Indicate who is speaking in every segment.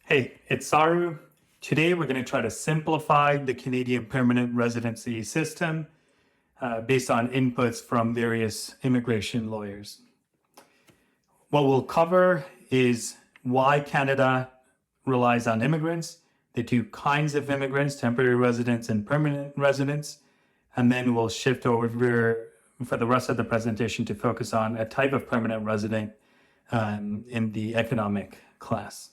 Speaker 1: Hey, it's Saru. Today we're going to try to simplify the Canadian permanent residency system based on inputs from various immigration lawyers. What we'll cover is why Canada relies on immigrants, the two kinds of immigrants, temporary residents and permanent residents, and then we'll shift over for the rest of the presentation to focus on a type of permanent resident in the economic class.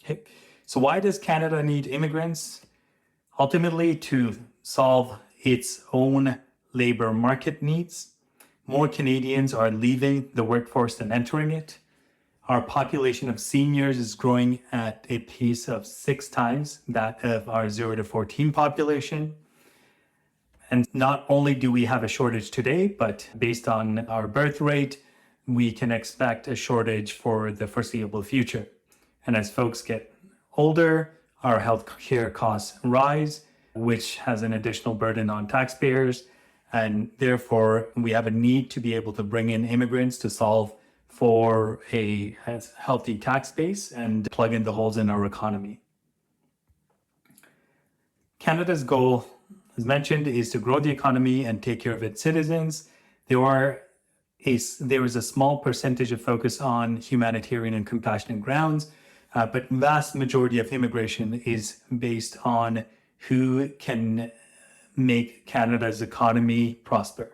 Speaker 1: Okay. So why does Canada need immigrants? Ultimately, to solve its own labor market needs. More Canadians are leaving the workforce than entering it. Our population of seniors is growing at a pace of 6 times that of our 0 to 14 population. And not only do we have a shortage today, but based on our birth rate, we can expect a shortage for the foreseeable future. And as folks get older, our healthcare costs rise, which has an additional burden on taxpayers. And therefore, we have a need to be able to bring in immigrants to solve for a healthy tax base and plug in the holes in our economy. Canada's goal, as mentioned, is to grow the economy and take care of its citizens. There is a small percentage of focus on humanitarian and compassionate grounds, but vast majority of immigration is based on who can make Canada's economy prosper.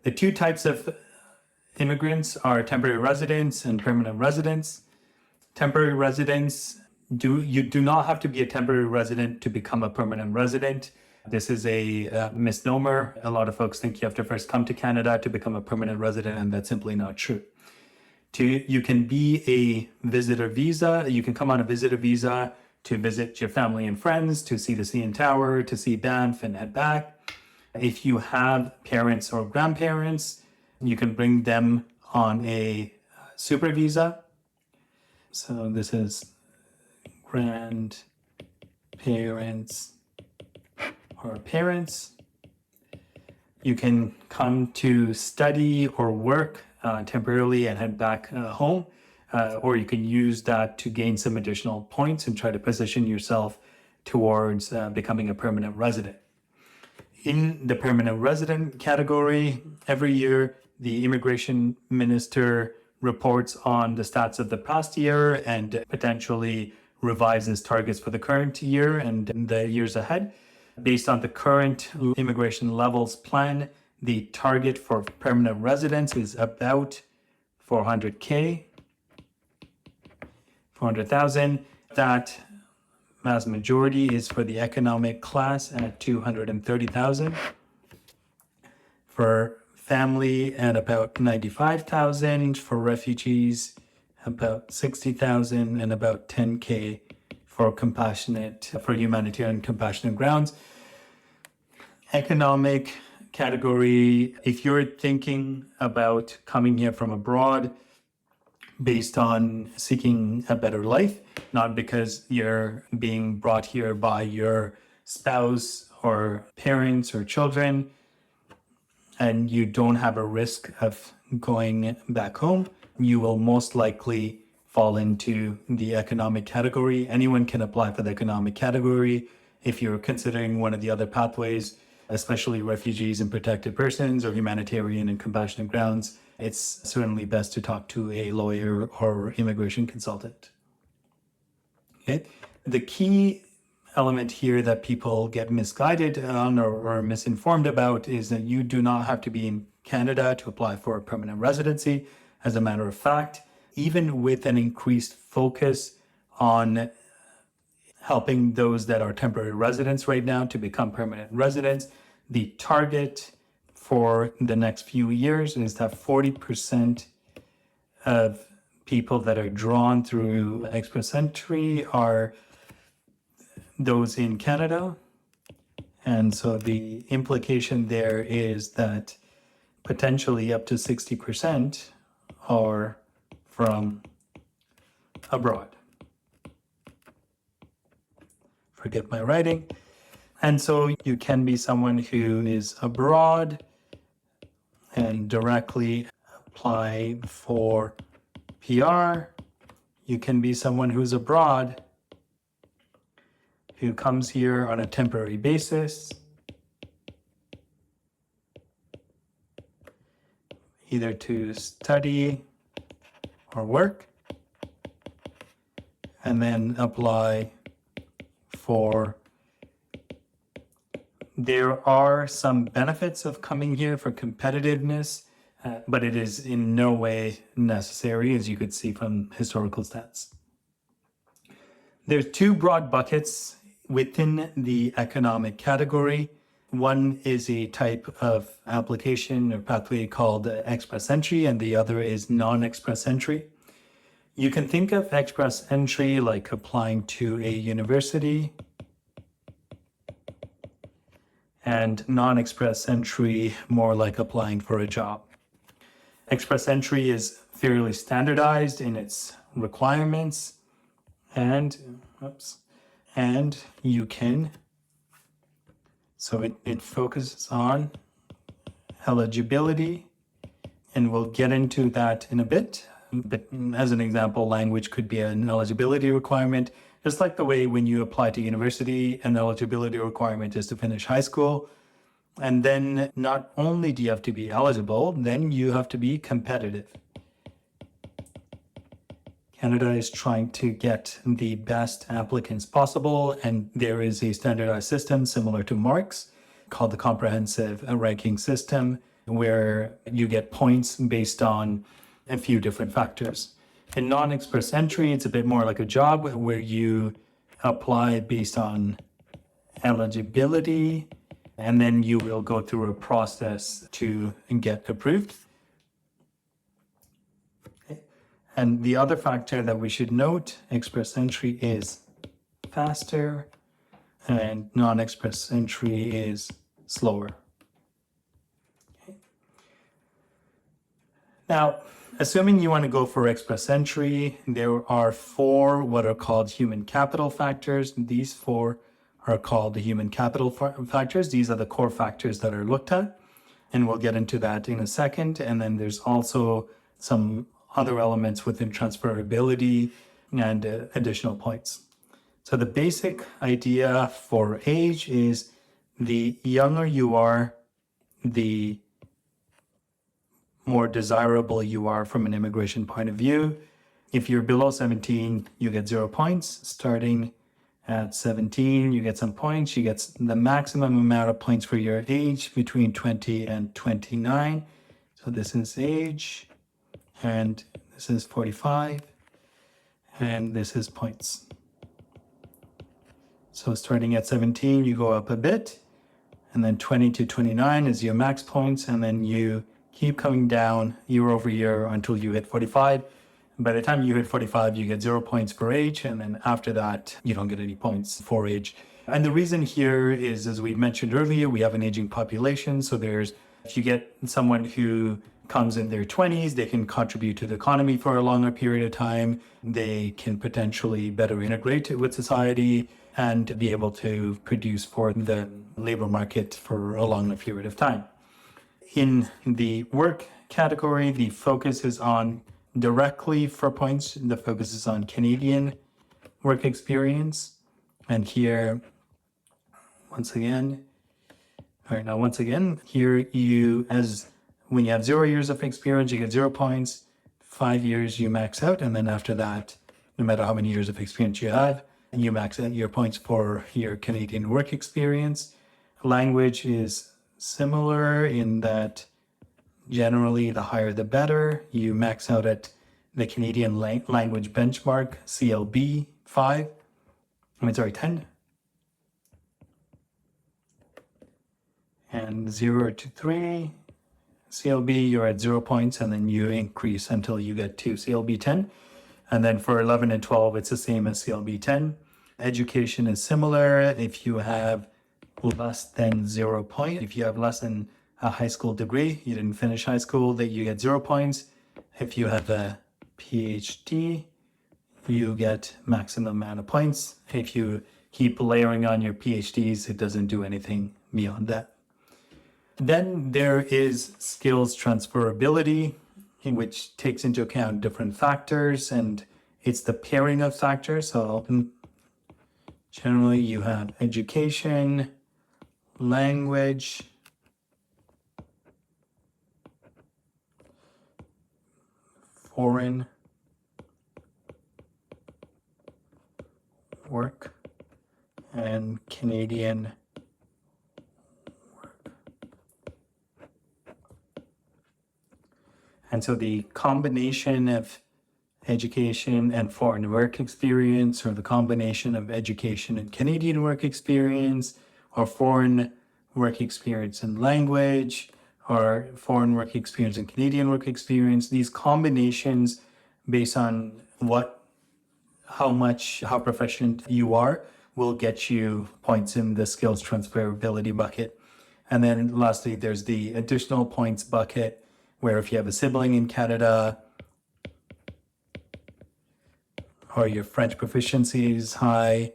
Speaker 1: The two types of immigrants are temporary residents and permanent residents. Temporary residents, you do not have to be a temporary resident to become a permanent resident. This is a misnomer. A lot of folks think you have to first come to Canada to become a permanent resident, and that's simply not true. You can be a visitor visa. You can come on a visitor visa to visit your family and friends, to see the CN Tower, to see Banff and head back. If you have parents or grandparents, you can bring them on a super visa. So this is grandparents or parents. You can come to study or work temporarily and head back home, or you can use that to gain some additional points and try to position yourself towards becoming a permanent resident. In the permanent resident category, every year the immigration minister reports on the stats of the past year and potentially revises targets for the current year and the years ahead. Based on the current immigration levels plan, the target for permanent residents is about 400,000. That vast majority is for the economic class at 230,000. For family at about 95,000. For refugees, about 60,000, and about 10K for humanitarian compassionate grounds. Economic category, if you're thinking about coming here from abroad based on seeking a better life, not because you're being brought here by your spouse or parents or children, and you don't have a risk of going back home, you will most likely fall into the economic category. Anyone can apply for the economic category. If you're considering one of the other pathways, especially refugees and protected persons or humanitarian and compassionate grounds, it's certainly best to talk to a lawyer or immigration consultant. Okay. The key element here that people get misguided on or misinformed about is that you do not have to be in Canada to apply for a permanent residency. As a matter of fact, even with an increased focus on helping those that are temporary residents right now to become permanent residents, the target for the next few years is that 40% of people that are drawn through Express Entry are those in Canada. And so the implication there is that potentially up to 60% are from abroad. Forget my writing. And so you can be someone who is abroad and directly apply for PR. You can be someone who's abroad, who comes here on a temporary basis, either to study or work, and then apply for. There are some benefits of coming here for competitiveness, but it is in no way necessary, as you could see from historical stats. There's two broad buckets within the economic category. One is a type of application or pathway called express entry, and the other is non-express entry. You can think of express entry like applying to a university, and non-express entry more like applying for a job. Express entry is fairly standardized in its requirements, and you can, so it focuses on eligibility, and we'll get into that in a bit. But as an example, language could be an eligibility requirement. Just like the way when you apply to university, an eligibility requirement is to finish high school. And then not only do you have to be eligible, then you have to be competitive. Canada is trying to get the best applicants possible, and there is a standardized system similar to Marks called the comprehensive ranking system, where you get points based on a few different factors. In non-express entry, it's a bit more like a job where you apply based on eligibility, and then you will go through a process to get approved. Okay. And the other factor that we should note, express entry is faster, and non-express entry is slower. Okay. Now, assuming you want to go for express entry, there are 4 what are called human capital factors. These 4 are called the human capital factors. These are the core factors that are looked at, and we'll get into that in a second. And then there's also some other elements within transferability and additional points. So the basic idea for age is the younger you are, the more desirable you are from an immigration point of view. If you're below 17, you get 0 points. Starting at 17, you get some points. You get the maximum amount of points for your age between 20 and 29. So this is age, and this is 45, and this is points. So starting at 17, you go up a bit, and then 20 to 29 is your max points, and then you keep coming down year over year until you hit 45. By the time you hit 45, you get 0 points for age, and then after that, you don't get any points for age. And the reason here is, as we mentioned earlier, we have an aging population. So if you get someone who comes in their 20s, they can contribute to the economy for a longer period of time. They can potentially better integrate with society and be able to produce for the labor market for a longer period of time. In the work category, the focus is on directly for points. The focus is on Canadian work experience. And here, once again, here when you have 0 years of experience, you get 0 points. 5 years, you max out. And then after that, no matter how many years of experience you have, you max out your points for your Canadian work experience. Language is similar in that generally the higher the better. You max out at the Canadian language benchmark, CLB 10. And 0 to 3, CLB, you're at 0 points, and then you increase until you get to CLB 10. And then for 11 and 12, it's the same as CLB 10. Education is similar. If you have less than 0 points, if you have less than a high school degree, you didn't finish high school, that you get 0 points. If you have a PhD, you get maximum amount of points. If you keep layering on your PhDs, it doesn't do anything beyond that. Then there is skills transferability, which takes into account different factors, and it's the pairing of factors. So generally you have education, language, foreign work, and Canadian work. And so the combination of education and foreign work experience, or the combination of education and Canadian work experience, or foreign work experience and language, or foreign work experience and Canadian work experience, these combinations based on how proficient you are will get you points in the skills transferability bucket. And then lastly, there's the additional points bucket, where if you have a sibling in Canada, or your French proficiency is high,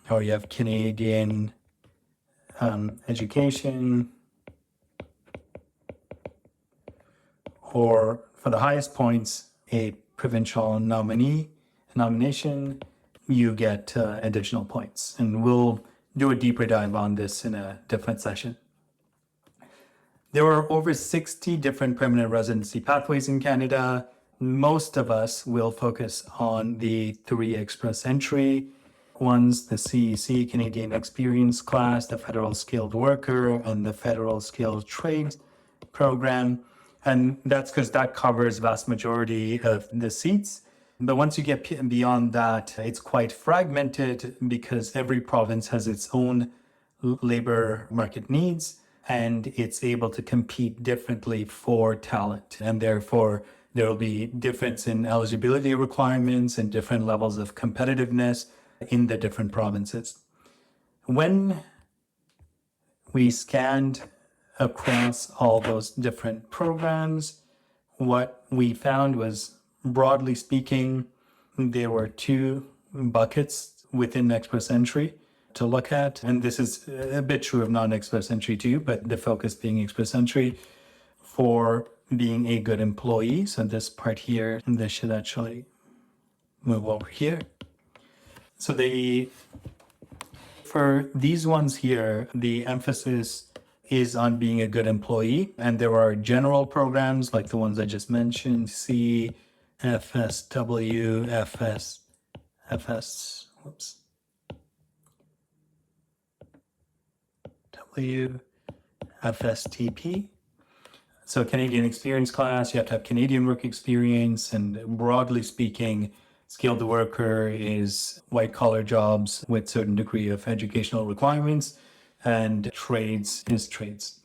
Speaker 1: or you have Canadian education, or for the highest points, a provincial nomination, you get additional points. And we'll do a deeper dive on this in a different session. There are over 60 different permanent residency pathways in Canada. Most of us will focus on the 3 express entry ones, the CEC, Canadian Experience Class, the Federal Skilled Worker, and the Federal Skilled Trades Program. And that's because that covers vast majority of the seats. But once you get beyond that, it's quite fragmented because every province has its own labor market needs, and it's able to compete differently for talent. And therefore, there will be difference in eligibility requirements and different levels of competitiveness in the different provinces. When we scanned across all those different programs, what we found was, broadly speaking, there were 2 buckets within express entry to look at. And this is a bit true of non-express entry too, but the focus being express entry for being a good employee. So this part here, this should actually move over here. So for these ones here, the emphasis is on being a good employee. And there are general programs like the ones I just mentioned, C, FSW, FSTP. So Canadian Experience Class, you have to have Canadian work experience, and broadly speaking, skilled worker is white-collar jobs with certain degree of educational requirements, and trades is trades.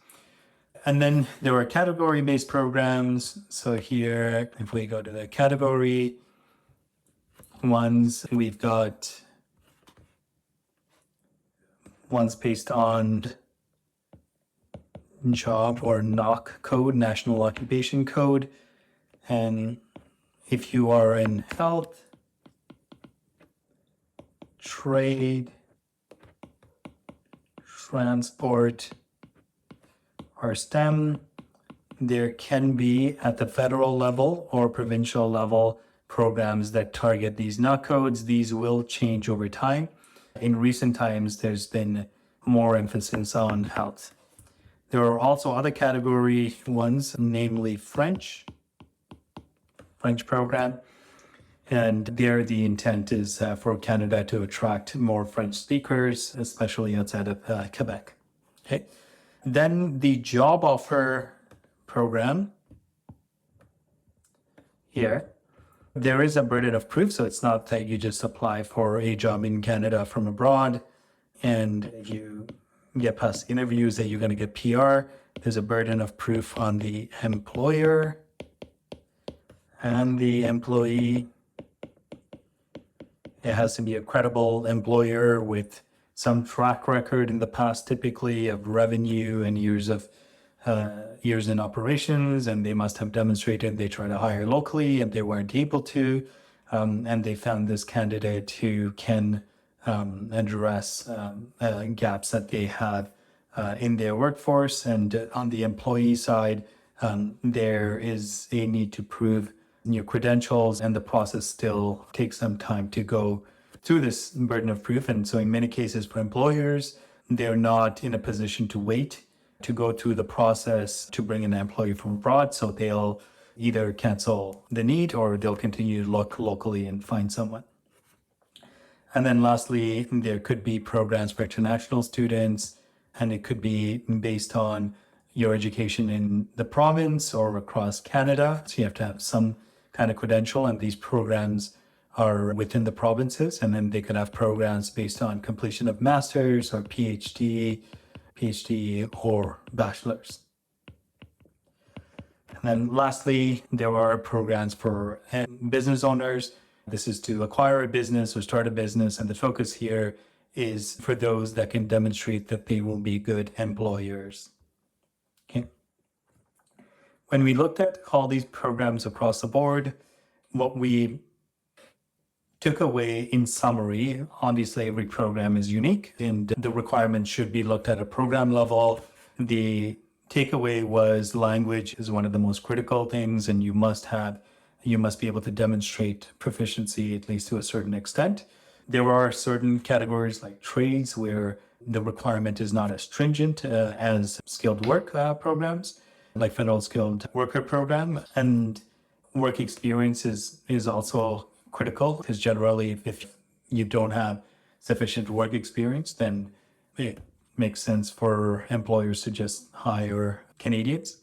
Speaker 1: And then there are category-based programs. So here, if we go to the category ones, we've got ones based on job or NOC code, National Occupation Code. And if you are in health, trade, transport, or STEM, there can be at the federal level or provincial level programs that target these NOC codes. These will change over time. In recent times, there's been more emphasis on health. There are also other category ones, namely French program. And there the intent is for Canada to attract more French speakers, especially outside of Quebec. Okay. Then the job offer program here, there is a burden of proof. So it's not that you just apply for a job in Canada from abroad and you get past interviews that you're going to get PR. There's a burden of proof on the employer and the employee. It has to be a credible employer with some track record in the past, typically of revenue and years in operations, and they must have demonstrated they try to hire locally and they weren't able to, and they found this candidate who can address gaps that they have in their workforce. And on the employee side, there is a need to prove your credentials, and the process still takes some time to go through this burden of proof. And so in many cases for employers, they're not in a position to wait to go through the process to bring an employee from abroad. So they'll either cancel the need or they'll continue to look locally and find someone. And then lastly, there could be programs for international students, and it could be based on your education in the province or across Canada. So you have to have some kind of credential, and these programs are within the provinces. And then they could have programs based on completion of master's or PhD or bachelor's. And then lastly, there are programs for business owners. This is to acquire a business or start a business. And the focus here is for those that can demonstrate that they will be good employers. Okay. When we looked at all these programs across the board, what we took away in summary, obviously every program is unique and the requirements should be looked at program level. The takeaway was language is one of the most critical things, and you must be able to demonstrate proficiency at least to a certain extent. There are certain categories like trades where the requirement is not as stringent as skilled work programs, like federal skilled worker program. And work experience is also critical, because generally if you don't have sufficient work experience, then it makes sense for employers to just hire Canadians.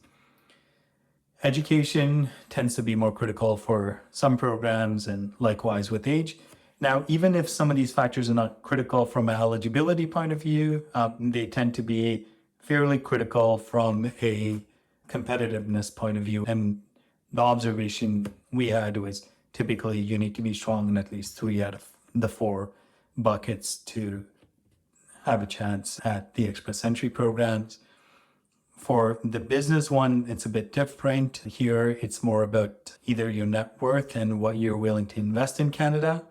Speaker 1: Education tends to be more critical for some programs, and likewise with age. Now, even if some of these factors are not critical from an eligibility point of view, they tend to be fairly critical from a competitiveness point of view. And the observation we had was typically you need to be strong in at least 3 out of the 4 buckets to have a chance at the Express Entry programs. For the business one, it's a bit different. Here, it's more about either your net worth and what you're willing to invest in Canada,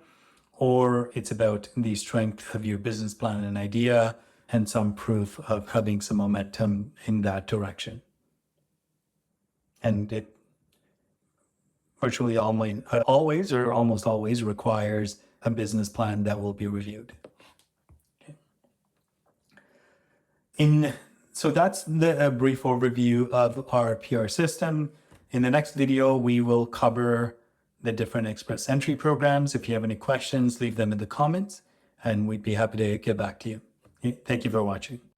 Speaker 1: or it's about the strength of your business plan and idea and some proof of having some momentum in that direction. And it virtually always or almost always requires a business plan that will be reviewed. So that's a brief overview of our PR system. In the next video, we will cover the different Express Entry programs. If you have any questions, leave them in the comments, and we'd be happy to get back to you. Thank you for watching.